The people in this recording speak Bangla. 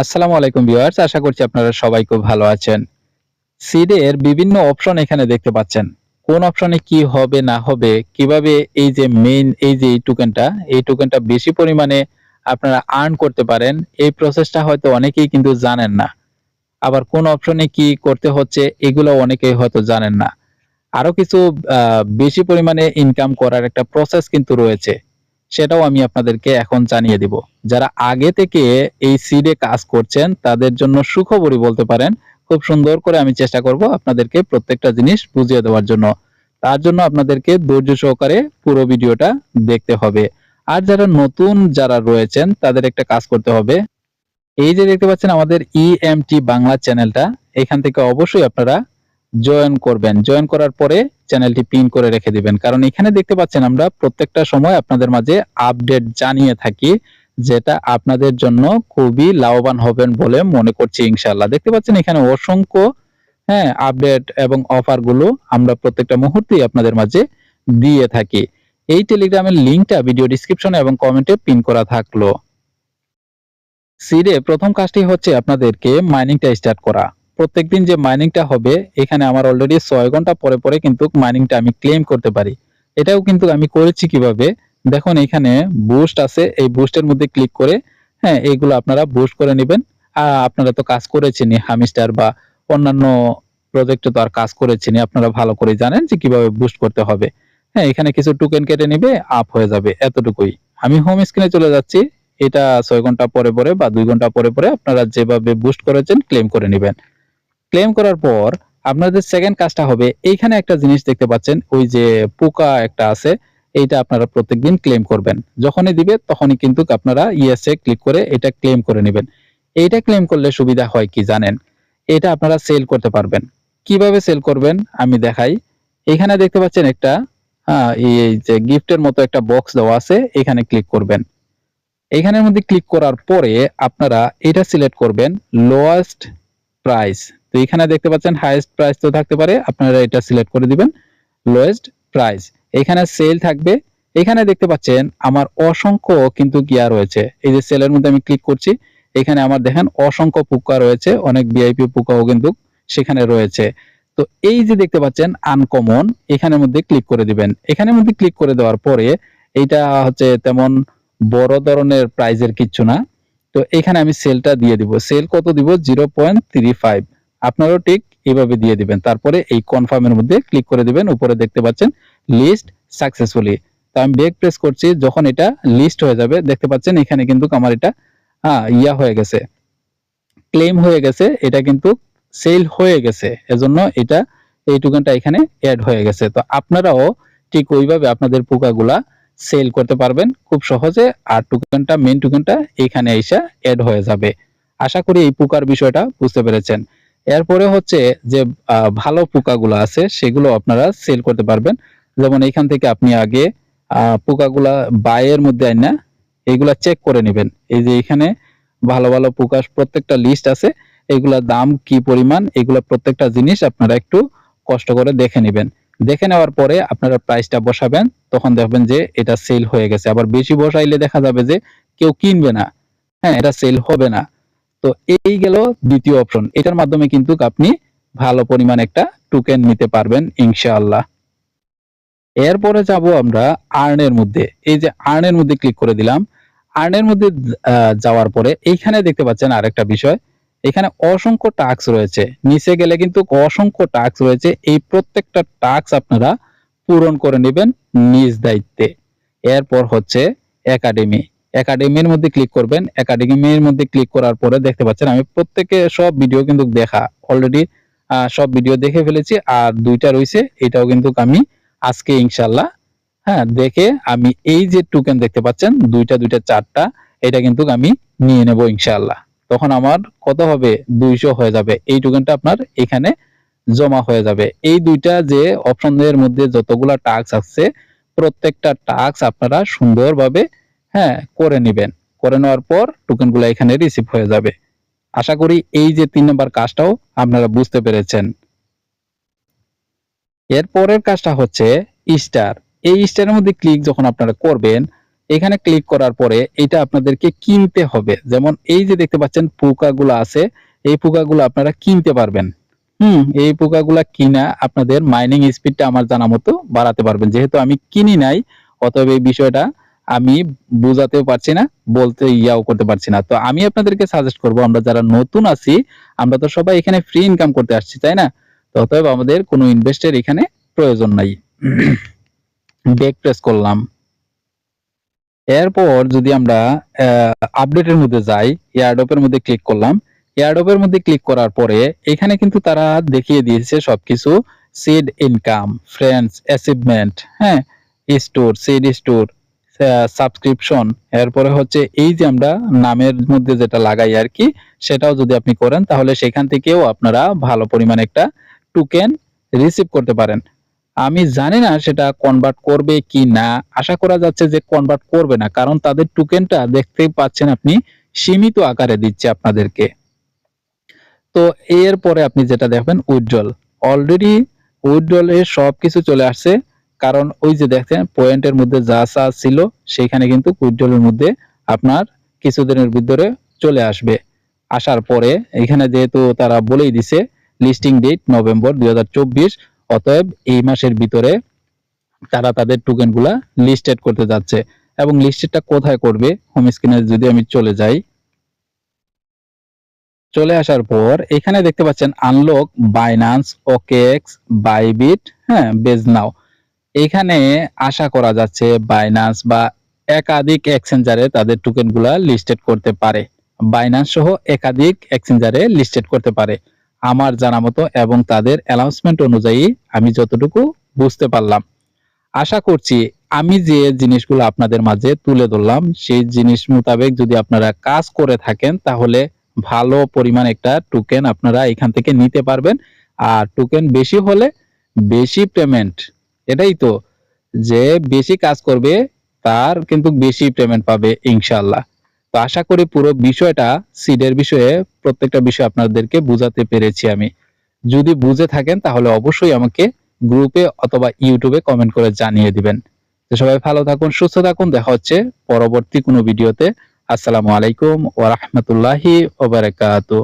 আসসালামু আলাইকুম ভিউয়ার্স, আশা করছি আপনারা সবাই খুব ভালো আছেন। সিডের বিভিন্ন অপশন এখানে দেখতে পাচ্ছেন। কোন অপশনে কি হবে না হবে, কিভাবে এই যে মেইন এই টোকেনটা বেশি পরিমাণে আপনারা আর্ন করতে পারেন, এই প্রসেসটা হয়তো অনেকেই কিন্তু জানেন না। আবার কোন অপশনে কি করতে হচ্ছে এগুলো অনেকেই হয়তো জানেন না। আরো কিছু বেশি পরিমাণে ইনকাম করার একটা প্রসেস কিন্তু রয়েছে। সেটাও আমি আপনাদেরকে এখন জানিয়ে দিব। যারা আগে থেকে এই সিডে কাজ করছেন তাদের জন্য সুখবরই বলতে পারেন। খুব সুন্দর করে আমি চেষ্টা করব আপনাদেরকে প্রত্যেকটা জিনিস বুঝিয়ে দেওয়ার জন্য। তার জন্য আপনাদেরকে ধৈর্য সহকারে পুরো ভিডিওটা দেখতে হবে। আর যারা রয়েছেন তাদের একটা কাজ করতে হবে। এই যে দেখতে পাচ্ছেন আমাদের ইএমটি বাংলা চ্যানেলটা, এখান থেকে অবশ্যই আপনারা জয়েন করবেন। জয়েন করার পরে চ্যানেলটি পিন করে রেখে দিবেন, কারণ এখানে দেখতে পাচ্ছেন আমরা প্রত্যেকটা সময় আপনাদের মাঝে আপডেট জানিয়ে থাকি, যেটা আপনাদের জন্য খুবই লাভবান হবেন বলে মনে করছি ইনশাআল্লাহ। দেখতে পাচ্ছেন এখানে অসংখ্য আপডেট এবং অফার গুলো আমরা প্রত্যেকটা মুহূর্তেই আপনাদের মাঝে দিয়ে থাকি। এই টেলিগ্রামের লিংকটা ভিডিও ডিসক্রিপশনে এবং কমেন্টে পিন করা থাকলো। সিডে প্রথম কাজটি হচ্ছে আপনাদেরকে মাইনিংটা স্টার্ট করা। প্রত্যেকদিন যে মাইনিংটা হবে, এখানে আমার অলরেডি 6 ঘন্টা পরে পরে কিন্তু মাইনিংটা আমি ক্লেম করতে পারি। এটাও কিন্তু আমি করেছি কিভাবে, দেখুন এখানে বুস্ট আছে, এই বুস্টের মধ্যে ক্লিক করে এইগুলো আপনারা বুস্ট করে নেবেন। আপনারা তো কাজ করেছেনই, হামিস্টার বা অন্যান্য প্রজেক্টে তো আর কাজ করেছেনই, আপনারা ভালো করে জানেন যে কিভাবে বুস্ট করতে হবে। এখানে কিছু টোকেন কেটে নিবে, আপ হয়ে যাবে, এতটুকুই। আমি হোম স্ক্রিনে চলে যাচ্ছি। এটা 6 ঘন্টা পরে পরে বা 2 ঘন্টা পরে পরে আপনারা যেভাবে বুস্ট করেছেন ক্লেম করে নেবেন। ক্লেম করার পর আপনাদের সেকেন্ড কাজটা হবে, এইখানে একটা জিনিস দেখতে পাচ্ছেন, ওই যে পোকা একটা আছে, এইটা আপনারা প্রত্যেকদিন ক্লেম করবেন। যখনই দিবে তখনই কিন্তু আপনারা ইয়েসে ক্লিক করে এটা ক্লেম করে নেবেন। এইটা ক্লেম করলে সুবিধা হয় কি জানেন? এটা আপনারা সেল করতে পারবেন। কিভাবে সেল করবেন আমি দেখাই। এখানে দেখতে পাচ্ছেন একটা এই যে গিফটের মতো একটা বক্স দেওয়া আছে, এখানে ক্লিক করবেন। এইখানের মধ্যে ক্লিক করার পরে আপনারা এটা সিলেক্ট করবেন লোয়েস্ট প্রাইস। তো এখানে দেখতে পাচ্ছেন হাইয়েস্ট প্রাইস তো থাকতে পারে, আপনারা এটা সিলেক্ট করে দিবেন লোয়েস্ট প্রাইস। এখানে সেল থাকবে। এখানে দেখতে পাচ্ছেন আমার অসংখ্য কিন্তু গিয়া রয়েছে। এই যে সেলের মধ্যে আমি ক্লিক করছি, এখানে আমার দেখেন অসংখ্য পোকা রয়েছে, অনেক ভিআইপি পোকাও কিন্তু সেখানে রয়েছে। তো এই যে দেখতে পাচ্ছেন আনকমন, এখানের মধ্যে ক্লিক করে দিবেন। এখানের মধ্যে ক্লিক করে দেওয়ার পরে এইটা হচ্ছে তেমন বড় ধরনের প্রাইজের কিচ্ছু না। তো এখানে আমি সেলটা দিয়ে দিব। সেল কত দিব? 0.35। আপনারাও ঠিক এভাবে দিয়ে দিবেন। তারপরে এই কনফার্মের মধ্যে ক্লিক করে দিবেন। উপরে দেখতে পাচ্ছেন লিস্ট সাকসেসফুলি। তো আমি ব্যাক প্রেস করছি, যখন এটা লিস্ট হয়ে যাবে দেখতে পাচ্ছেন এখানে কিন্তু আমার এটা ইয়া হয়ে গেছে, ক্লেম হয়ে গেছে, এটা কিন্তু সেল হয়ে গেছে। এজন্য এটা এই টোকেনটা এখানে এড হয়ে গেছে। তো আপনারাও ঠিক ওইভাবে আপনাদের পোকাগুলা সেল করতে পারবেন খুব সহজে, আর মেইন টোকেনটা এখানে এসে এড হয়ে যাবে। আশা করি এই পোকার বিষয়টা বুঝতে পেরেছেন। এরপরে হচ্ছে যে ভালো পোকাগুলো আছে সেগুলো আপনারা সেল করতে পারবেন। যেমন এখান থেকে আপনি আগে পোকাগুলা বাইয়ের মধ্যে আইনা এইগুলা চেক করে নেবেন। এই যে এখানে ভালো ভালো পোকা প্রত্যেকটা লিস্ট আছে, এগুলার দাম কি পরিমাণ, এগুলা প্রত্যেকটা জিনিস আপনারা একটু কষ্ট করে দেখে নেবেন। দেখে নেওয়ার পরে আপনারা প্রাইসটা বসাবেন, তখন দেখবেন যে এটা সেল হয়ে গেছে। আবার বেশি বসাইলে দেখা যাবে যে কেউ কিনবে না, এটা সেল হবে না। তো এই গেল দ্বিতীয় অপশন। এটার মাধ্যমে কিন্তু আপনি ভালো পরিমাণ একটা টোকেন নিতে পারবেন ইনশাআল্লাহ। এরপরে যাব আমরা আর্নের মধ্যে। এই যে আর্নের মধ্যে ক্লিক করে দিলাম। আর্নের মধ্যে যাওয়ার পরে এইখানে দেখতে পাচ্ছেন আরেকটা বিষয়, এখানে অসংখ্য টাস্ক রয়েছে। নিচে গেলে কিন্তু অসংখ্য টাস্ক রয়েছে। এই প্রত্যেকটা টাস্ক আপনারা পূরণ করে নেবেন নিজ দায়িত্বে। এরপর হচ্ছে একাডেমি। একাডেমির মধ্যে ক্লিক করবেন। একাডেমির মধ্যে ক্লিক করার পরে দেখতে পাচ্ছেন আমি প্রত্যেকে সব ভিডিও কিন্তু দেখা অলরেডি সব ভিডিও দেখে ফেলেছি। আর দুইটা রয়েছে, এটাও কিন্তু আমি আজকে ইনশাআল্লাহ দেখে আমি এই যে টোকেন দেখতে পাচ্ছেন দুইটা দুইটা চারটা, এটা কিন্তু আমি নিয়ে নেব ইনশাআল্লাহ। তখন আমার কত হবে? 200 হয়ে যাবে। এই টোকেনটা আপনার এখানে জমা হয়ে যাবে। এই দুইটা যে অপশনের মধ্যে যতগুলা টাস্ক আছে প্রত্যেকটা টাস্ক আপনারা সুন্দরভাবে করে নেবেন। করে নেওয়ার পর টোকেনগুলো এখানে রিসিভ হয়ে যাবে। আশা করি এই যে 3 নম্বর কাজটাও আপনারা বুঝতে পেরেছেন। এর পরের কাজটা হচ্ছে স্টার। এই স্টারের মধ্যে ক্লিক যখন আপনারা করবেন, এখানে ক্লিক করার পরে এটা আপনাদেরকে কিনতে হবে। যেমন এই যে দেখতে পাচ্ছেন পোকাগুলো আছে, এই পোকাগুলো আপনারা কিনতে পারবেন। এই পোকাগুলা কিনা আপনাদের মাইনিং স্পিডটা আমার জানা মতো বাড়াতে পারবেন। যেহেতু আমি কিনি নাই, অতএব এই বিষয়টা আমি বুঝাতেও পারছি না, বলতে ইয়াও করতে পারছি না। তো আমি আপনাদেরকে সাজেস্ট করব, আমরা যারা নতুন আছি, আমরা তো সবাই এখানে ফ্রি ইনকাম করতে আসছি, তাই না? তো অতএব আমাদের কোনো ইনভেস্টের এখানে প্রয়োজন নাই। ব্যাক প্রেস করলাম। এরপর যদি আমরা আপডেটের মধ্যে যাই, এয়ারড্রপের মধ্যে ক্লিক করলাম। এয়ারড্রপের মধ্যে ক্লিক করার পরে এখানে কিন্তু তারা দেখিয়ে দিয়েছে সবকিছু, সিড ইনকাম, ফ্রেন্ডস, অ্যাচিভমেন্ট, হ্যাঁ, স্টোর, সিড স্টোর, সাবস্ক্রিপশন, এরপরে হচ্ছে এই যে আমরা নামের মধ্যে যেটা লাগাই আর কি, সেটাও যদি আপনি করেন তাহলে সেখান থেকেও আপনারা ভালো পরিমাণে একটা টোকেন রিসিভ করতে পারেন। আমি জানি না সেটা কনভার্ট করবে কি না, আশা করা যাচ্ছে যে কনভার্ট করবে না, কারণ তাদের টোকেনটা দেখতেই পাচ্ছেন আপনি সীমিত আকারে দিচ্ছে আপনাদেরকে। তো এর পরে আপনি যেটা দেখবেন উইথড্রল, অলরেডি উইথড্রলে সবকিছু চলে আসছে, কারণ ওই যে দেখেন পয়েন্টের মধ্যে যা যা ছিল সেখানে কিন্তু উইথড্রলের মধ্যে আপনার কিছুদিনের ভিতরে চলে আসবে। আসার পরে এখানে যেহেতু তারা বলেই দিছে লিস্টিং ডেট নভেম্বর 2024, অতএব এই মাসের ভিতরে তারা তাদের টোকেন গুলা লিস্টেড করতে যাচ্ছে। এবং লিস্টেডটা কোথায় করবে, হোম স্ক্রিনে যদি আমি চলে যাই, চলে আসার পর এখানে দেখতে পাচ্ছেন আনলক বাইন্যান্স, ওকেএক্স, বাইবিট, হ্যাঁ, বেজ নাও। এখানে আশা করা যাচ্ছে বাইন্যান্স বা একাধিক এক্সচেঞ্জারে তাদের টোকেন গুলা লিস্টেড করতে পারে, বাইন্যান্স সহ একাধিক এক্সচেঞ্জারে লিস্টেড করতে পারে আমার জানা মতো, এবং তাদের অ্যানাউন্সমেন্ট অনুযায়ী আমি যতটুকু বুঝতে পারলাম। আশা করছি আমি যে জিনিসগুলো আপনাদের মাঝে তুলে ধরলাম সেই জিনিস মোতাবেক যদি আপনারা কাজ করে থাকেন তাহলে ভালো পরিমাণ একটা টোকেন আপনারা এখান থেকে নিতে পারবেন। আর টোকেন বেশি হলে বেশি পেমেন্ট, এটাই তো, যে বেশি কাজ করবে তার কিন্তু বেশি পেমেন্ট পাবে ইনশাআল্লাহ। তো আশা করি পুরো বিষয়টা, সিডের বিষয়ে প্রত্যেকটা বিষয় আপনাদেরকে বুঝাতে পেরেছি আমি। যদি বুঝে থাকেন তাহলে অবশ্যই আমাকে গ্রুপে অথবা ইউটিউবে কমেন্ট করে জানিয়ে দিবেন। তো সবাই ভালো থাকুন, সুস্থ থাকুন, দেখা হচ্ছে পরবর্তী কোনো ভিডিওতে। আসসালামু আলাইকুম ওয়া রাহমাতুল্লাহি ওয়া বারাকাতুহু।